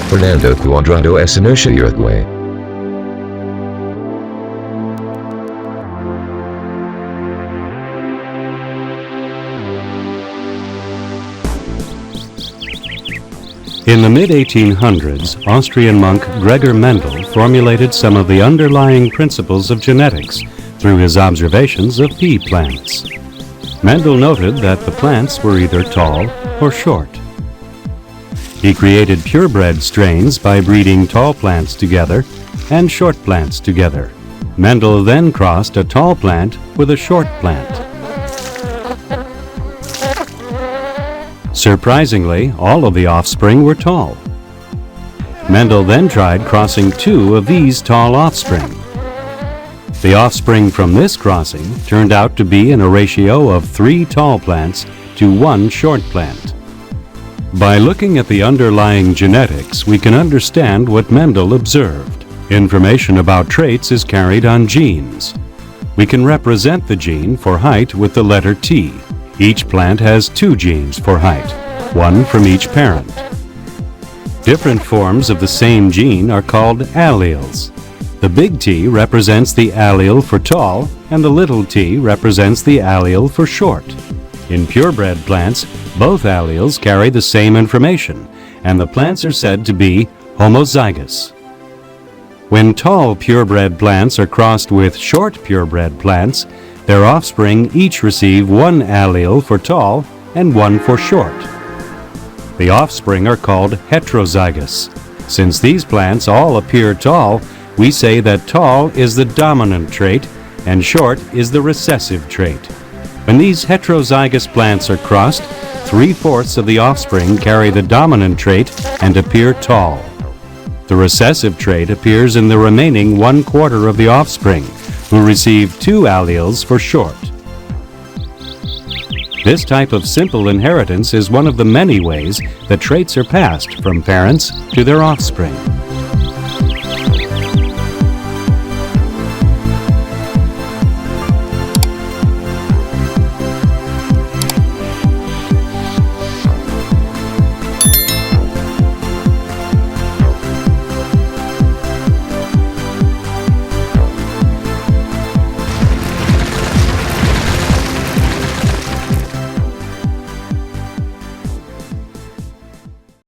Fernando Cuadrado es inercia Uruguay. In the mid-1800s, Austrian monk Gregor Mendel formulated some of the underlying principles of genetics through his observations of pea plants. Mendel noted that the plants were either tall or short. He created purebred strains by breeding tall plants together and short plants together. Mendel then crossed a tall plant with a short plant. Surprisingly, all of the offspring were tall. Mendel then tried crossing 2 of these tall offspring. The offspring from this crossing turned out to be in a ratio of 3 tall plants to 1 short plant. By looking at the underlying genetics, we can understand what Mendel observed. Information about traits is carried on genes. We can represent the gene for height with the letter T. Each plant has 2 genes for height, 1 from each parent. Different forms of the same gene are called alleles. The big T represents the allele for tall, and the little t represents the allele for short. In purebred plants, both alleles carry the same information, and the plants are said to be homozygous. When tall purebred plants are crossed with short purebred plants, their offspring each receive 1 allele for tall and 1 for short. The offspring are called heterozygous. Since these plants all appear tall, we say that tall is the dominant trait and short is the recessive trait. When these heterozygous plants are crossed, 3/4 of the offspring carry the dominant trait and appear tall. The recessive trait appears in the remaining 1/4 of the offspring, who receive 2 alleles for short. This type of simple inheritance is one of the many ways that traits are passed from parents to their offspring.